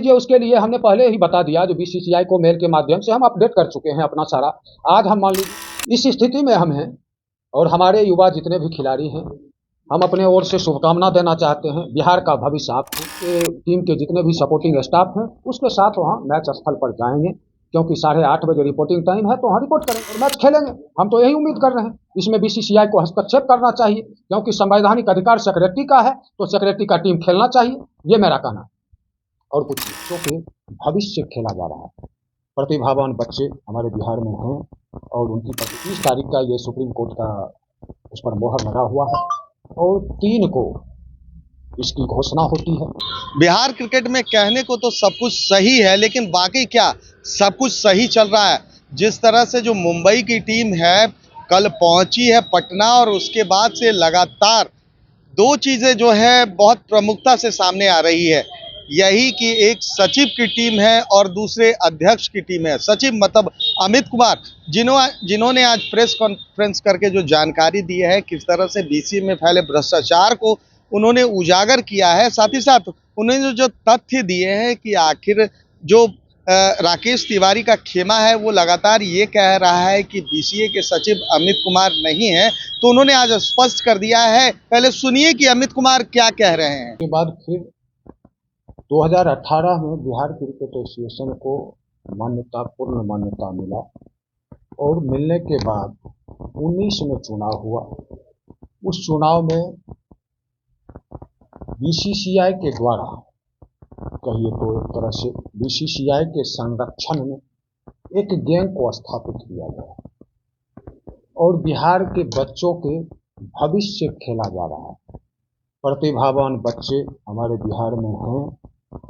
लीजिए, उसके लिए हमने पहले ही बता दिया, जो बीसीसीआई को मेल के माध्यम से हम अपडेट कर चुके हैं अपना सारा। आज हम मान लीजिए इस स्थिति में हम हैं, और हमारे युवा जितने भी खिलाड़ी हैं, हम अपने ओर से शुभकामना देना चाहते हैं। बिहार का भविष्य आप हैं, टीम के जितने भी सपोर्टिंग स्टाफ हैं उसके साथ वहाँ मैच स्थल पर जाएंगे, क्योंकि 8:30 बजे रिपोर्टिंग टाइम है, तो वहाँ रिपोर्ट करेंगे और मैच खेलेंगे। हम तो यही उम्मीद कर रहे हैं। इसमें बीसीसीआई को हस्तक्षेप करना चाहिए, क्योंकि संवैधानिक अधिकार सेक्रेटरी का है, तो सेक्रेटरी का टीम खेलना चाहिए, ये मेरा कहना है। और कुछ बच्चों के भविष्य खेला जा रहा है। प्रतिभावान बच्चे हमारे बिहार में हैं, और उनकी 30 तारीख का ये सुप्रीम कोर्ट का उस पर मोहर लगा हुआ है, और 3 को इसकी घोषणा होती है। बिहार क्रिकेट में कहने को तो सब कुछ सही है, लेकिन बाकी क्या सब कुछ सही चल रहा है? जिस तरह से जो मुंबई की टीम है कल पहुंची है पटना, और उसके बाद से लगातार 2 चीज़ें जो है बहुत प्रमुखता से सामने आ रही है। यही कि एक सचिव की टीम है और दूसरे अध्यक्ष की टीम है। सचिव मतलब अमित कुमार, जिन्होंने आज प्रेस कॉन्फ्रेंस करके जो जानकारी दी है, किस तरह से बीसीए में फैले भ्रष्टाचार को उन्होंने उजागर किया है। साथ ही साथ उन्होंने जो तथ्य दिए हैं कि आखिर जो राकेश तिवारी का खेमा है वो लगातार ये कह रहा है कि बीसीए के सचिव अमित कुमार नहीं है, तो उन्होंने आज स्पष्ट कर दिया है। पहले सुनिए कि अमित कुमार क्या कह रहे हैं। के बाद फिर 2018 में बिहार क्रिकेट एसोसिएशन को पूर्ण मान्यता मिला, और मिलने के बाद 19 में चुनाव हुआ। उस चुनाव में बीसीसीआई के द्वारा, कहिए तो एक तरह से बीसीसीआई के संरक्षण में एक गैंग को स्थापित किया गया, और बिहार के बच्चों के भविष्य खेला जा रहा है। प्रतिभावान बच्चे हमारे बिहार में हैं,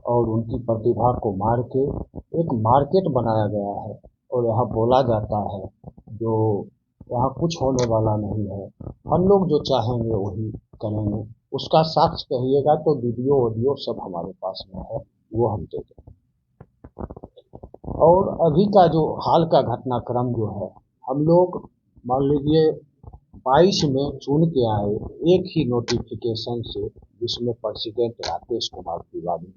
और उनकी प्रतिभा को मार के एक मार्केट बनाया गया है, और यहाँ बोला जाता है जो यहाँ कुछ होने वाला नहीं है, हम लोग जो चाहेंगे वही करेंगे। उसका साक्ष्य कहिएगा तो वीडियो ऑडियो सब हमारे पास में है, वो हम दे दें। और अभी का जो हाल का घटनाक्रम जो है, हम लोग मान लीजिए 22 में चुन के आए एक ही नोटिफिकेशन से, जिसमें president Rakesh Kumar Tiwari,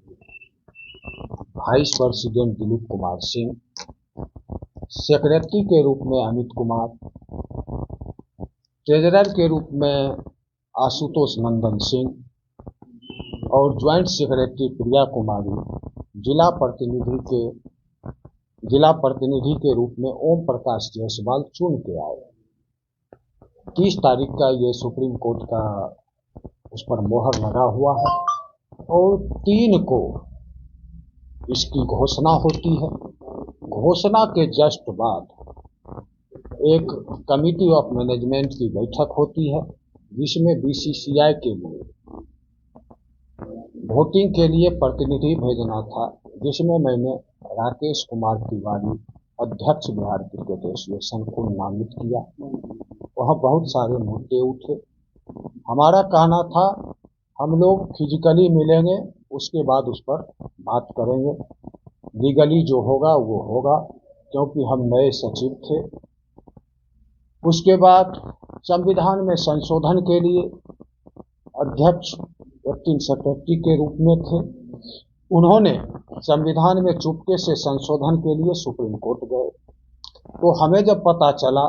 vice president Dilip Kumar Singh, secretary के रूप में अमित कुमार, ट्रेजरर के रूप में आशुतोष नंदन सिंह, और ज्वाइंट सेक्रेटरी प्रिया कुमारी, जिला प्रतिनिधि के रूप में ओम प्रकाश जायसवाल चुन के आए। 30 तारीख का ये सुप्रीम कोर्ट का उस पर मोहर लगा हुआ है, और 3 को इसकी घोषणा होती है। घोषणा के जस्ट बाद एक कमिटी ऑफ मैनेजमेंट की बैठक होती है, जिसमें बीसीसीआई के लिए वोटिंग के लिए प्रतिनिधि भेजना था, जिसमें मैंने राकेश कुमार तिवारी अध्यक्ष बिहार क्रिकेट एसोसिएशन को नामित किया। वहाँ बहुत सारे मुद्दे उठे। हमारा कहना था हम लोग फिजिकली मिलेंगे, उसके बाद उस पर बात करेंगे, लीगली जो होगा वो होगा, क्योंकि हम नए सचिव थे। उसके बाद संविधान में संशोधन के लिए अध्यक्ष एक्टिंग सेक्रेटरी के रूप में थे। उन्होंने संविधान में चुपके से संशोधन के लिए सुप्रीम कोर्ट गए, तो हमें जब पता चला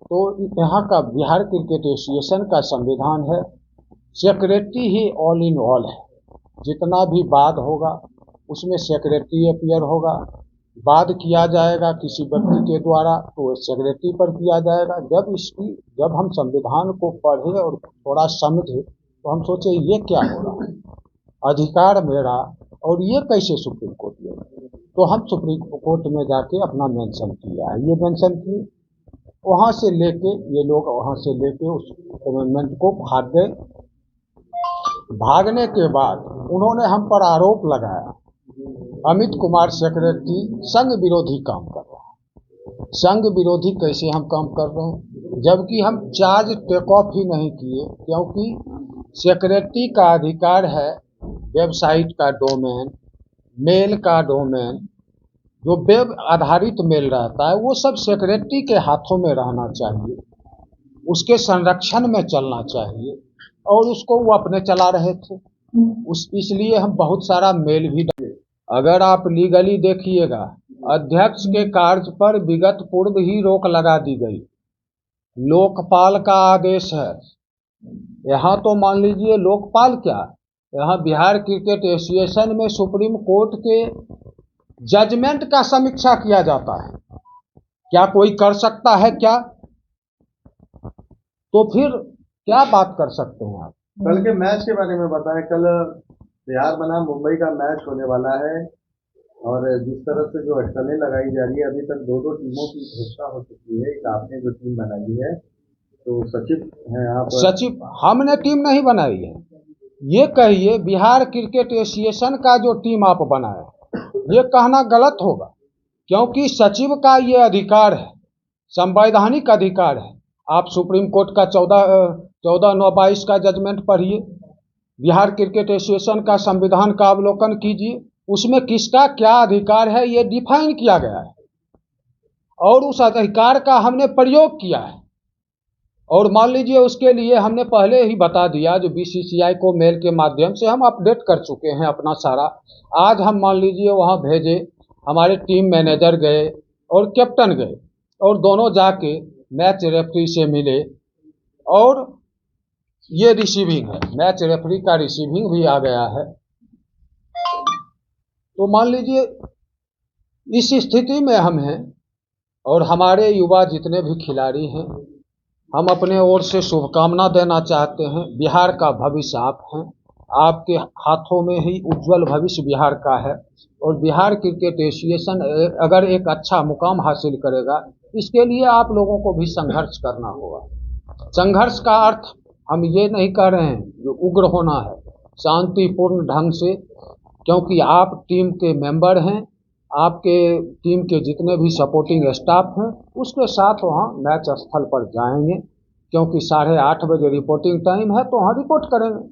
तो यहाँ का बिहार क्रिकेट एसोसिएशन का संविधान है, secretary he all in all है। जितना भी वाद होगा उसमें सेक्रेटरी अपीयर होगा, वाद किया जाएगा किसी व्यक्ति के द्वारा तो सेक्रेटरी पर किया जाएगा। जब हम संविधान को पढ़े और थोड़ा समझे तो हम सोचे ये क्या हो रहा है, अधिकार मेरा और ये कैसे सुप्रीम कोर्ट ले। तो हम सुप्रीम कोर्ट में जाके अपना मेंशन किया है, ये मेंशन किए। वहाँ से लेके ये लोग उस अमेंडमेंट को भाग गए। भागने के बाद उन्होंने हम पर आरोप लगाया, अमित कुमार सेक्रेटरी संघ विरोधी काम कर रहा है। संघ विरोधी कैसे हम काम कर रहे हैं, जबकि हम चार्ज टेक ऑफ ही नहीं किए, क्योंकि सेक्रेटरी का अधिकार है वेबसाइट का डोमेन, मेल का डोमेन, जो वेब आधारित मेल रहता है वो सब सेक्रेटरी के हाथों में रहना चाहिए, उसके संरक्षण में चलना चाहिए, और उसको वो अपने चला रहे थे। इसलिए हम बहुत सारा मेल भी डाले। अगर आप लीगली देखिएगा, अध्यक्ष के कार्य पर विगत पूर्व ही रोक लगा दी गई, लोकपाल का आदेश है। यहाँ तो मान लीजिए लोकपाल क्या, यहाँ बिहार क्रिकेट एसोसिएशन में सुप्रीम कोर्ट के जजमेंट का समीक्षा किया जाता है। क्या कोई कर सकता है क्या? तो फिर क्या बात कर सकते हैं आप? कल के मैच के बारे में बताएं। कल बिहार बनाम मुंबई का मैच होने वाला है और जिस तरह से जो अटकलें लगाई जा रही है, अभी तक दो टीमों की घोषणा हो चुकी है। एक आपने जो टीम बनाई है, तो सचिव हैं आप? सचिव हमने टीम नहीं बनाई है। ये कहिए बिहार क्रिकेट एसोसिएशन का जो टीम आप बनाए, ये कहना गलत होगा, क्योंकि सचिव का ये अधिकार है, संवैधानिक अधिकार है। आप सुप्रीम कोर्ट का 14/9/22 का जजमेंट पढ़िए, बिहार क्रिकेट एसोसिएशन का संविधान का अवलोकन कीजिए, उसमें किसका क्या अधिकार है ये डिफाइन किया गया है और उस अधिकार का हमने प्रयोग किया है। और मान लीजिए उसके लिए हमने पहले ही बता दिया, जो बीसीसीआई को मेल के माध्यम से हम अपडेट कर चुके हैं अपना सारा। आज हम मान लीजिए वहाँ भेजे, हमारे टीम मैनेजर गए और कैप्टन गए और दोनों जाके मैच रेफरी से मिले और ये रिसीविंग है, मैच रेफरी का रिसीविंग भी आ गया है। तो मान लीजिए इस स्थिति में हम हैं और हमारे युवा जितने भी खिलाड़ी हैं, हम अपने ओर से शुभकामना देना चाहते हैं। बिहार का भविष्य आप हैं, आपके हाथों में ही उज्जवल भविष्य बिहार का है और बिहार क्रिकेट एसोसिएशन अगर एक अच्छा मुकाम हासिल करेगा, इसके लिए आप लोगों को भी संघर्ष करना होगा। संघर्ष का अर्थ हम ये नहीं कह रहे हैं जो उग्र होना है, शांतिपूर्ण ढंग से, क्योंकि आप टीम के मेंबर हैं, आपके टीम के जितने भी सपोर्टिंग स्टाफ हैं उसके साथ वहाँ मैच स्थल पर जाएंगे, क्योंकि 8:30 बजे रिपोर्टिंग टाइम है, तो वहाँ रिपोर्ट करेंगे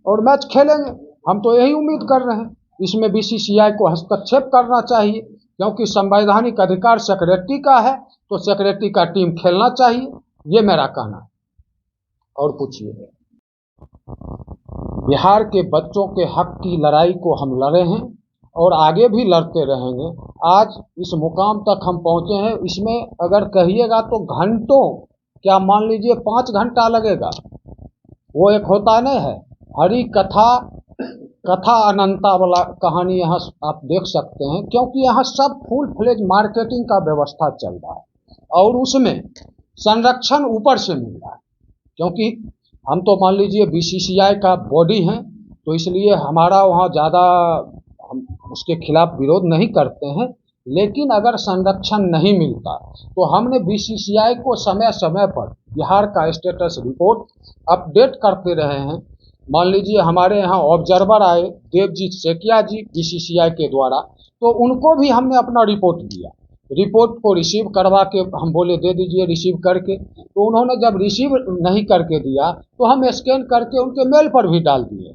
और मैच खेलेंगे। हम तो यही उम्मीद कर रहे हैं। इसमें बीसीसीआई को हस्तक्षेप करना चाहिए, क्योंकि संवैधानिक अधिकार सेक्रेटरी का है, तो सेक्रेटरी का टीम खेलना चाहिए, ये मेरा कहना है। और पूछिए। बिहार के बच्चों के हक की लड़ाई को हम लड़े हैं और आगे भी लड़ते रहेंगे। आज इस मुकाम तक हम पहुंचे हैं, इसमें अगर कहिएगा तो घंटों, क्या मान लीजिए 5 घंटा लगेगा। वो एक होता नहीं है हरी कथा अनंता वाला कहानी, यहाँ आप देख सकते हैं, क्योंकि यहाँ सब फुल फ्लेज मार्केटिंग का व्यवस्था चल रहा है और उसमें संरक्षण ऊपर से मिल रहा है। क्योंकि हम तो मान लीजिए बीसीसीआई का बॉडी हैं, तो इसलिए हमारा वहाँ ज़्यादा हम उसके खिलाफ विरोध नहीं करते हैं, लेकिन अगर संरक्षण नहीं मिलता तो हमने बीसीसीआई को समय समय पर बिहार का स्टेटस रिपोर्ट अपडेट करते रहे हैं। मान लीजिए हमारे यहाँ ऑब्जर्वर आए देवजीत सेकिया जी बीसीसीआई के द्वारा, तो उनको भी हमने अपना रिपोर्ट दिया। रिपोर्ट को रिसीव करवा के हम बोले दे दीजिए रिसीव करके, तो उन्होंने जब रिसीव नहीं करके दिया तो हम स्कैन करके उनके मेल पर भी डाल दिए।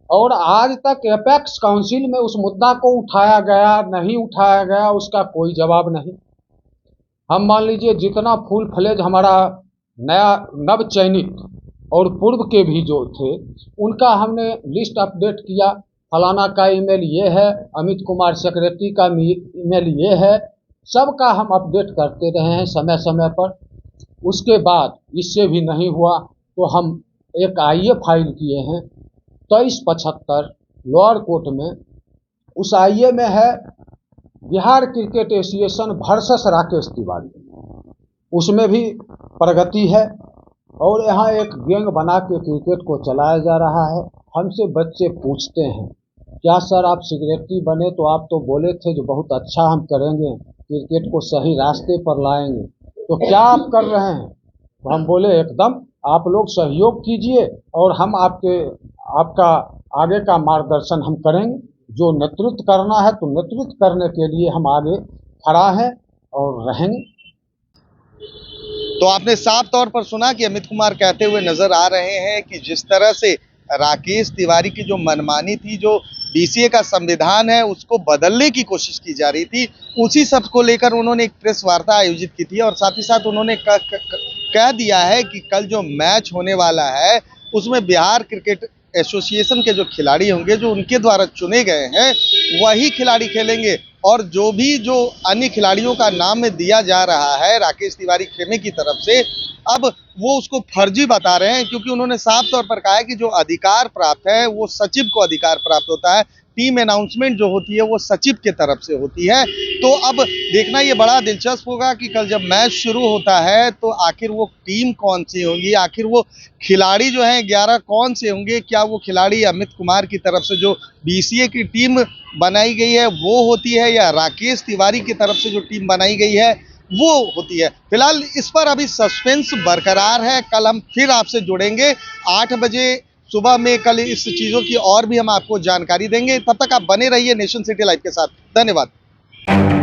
और आज तक एपेक्स काउंसिल में उस मुद्दा को उठाया गया नहीं उठाया गया, उसका कोई जवाब नहीं। हम मान लीजिए जितना फुल फ्लेज हमारा नया नव चयनित और पूर्व के भी जो थे, उनका हमने लिस्ट अपडेट किया, फलाना का ईमेल ये है, अमित कुमार सेक्रेटरी का ईमेल ये है, सबका हम अपडेट करते रहे हैं समय समय पर। उसके बाद इससे भी नहीं हुआ तो हम एक आईए फाइल किए हैं 2375 लोअर कोर्ट में। उस आईए में है Bihar cricket association versus Rakesh Tiwari, उसमें भी प्रगति है और यहाँ एक गैंग बना के क्रिकेट को चलाया जा रहा है। हमसे बच्चे पूछते हैं क्या सर आप सेक्रेटरी बने तो आप तो बोले थे जो बहुत अच्छा हम करेंगे, क्रिकेट को सही रास्ते पर लाएंगे, तो क्या आप कर रहे हैं? तो हम बोले एकदम आप लोग सहयोग कीजिए और हम आपका आगे का मार्गदर्शन हम करेंगे। जो नेतृत्व करना है तो नेतृत्व करने के लिए हम आगे खड़ा हैं और रहेंगे। तो आपने साफ तौर पर सुना कि अमित कुमार कहते हुए नजर आ रहे हैं कि जिस तरह से राकेश तिवारी की जो मनमानी थी, जो बीसीए का संविधान है उसको बदलने की कोशिश की जा रही थी, उसी सब को लेकर उन्होंने एक प्रेस वार्ता आयोजित की थी और साथ ही साथ उन्होंने कह दिया है कि कल जो मैच होने वाला है उसमें बिहार क्रिकेट एसोसिएशन के जो खिलाड़ी होंगे, जो उनके द्वारा चुने गए हैं, वही खिलाड़ी खेलेंगे। और जो अन्य खिलाड़ियों का नाम दिया जा रहा है राकेश तिवारी खेमे की तरफ से, अब वो उसको फर्जी बता रहे हैं, क्योंकि उन्होंने साफ तौर पर कहा है कि जो अधिकार प्राप्त है वो सचिव को अधिकार प्राप्त होता है। टीम अनाउंसमेंट जो होती है वो सचिव के तरफ से होती है। तो अब देखना ये बड़ा दिलचस्प होगा कि कल जब मैच शुरू होता है तो आखिर वो टीम कौन सी होगी, आखिर वो खिलाड़ी जो हैं 11 कौन से होंगे। क्या वो खिलाड़ी अमित कुमार की तरफ से जो बीसीए की टीम बनाई गई है वो होती है, या राकेश तिवारी की तरफ से जो टीम बनाई गई है वो होती है। फिलहाल इस पर अभी सस्पेंस बरकरार है। कल हम फिर आपसे जुड़ेंगे 8 बजे सुबह में। कल इस चीज़ों की और भी हम आपको जानकारी देंगे। तब तक आप बने रहिए नेशन सिटी लाइव के साथ। धन्यवाद।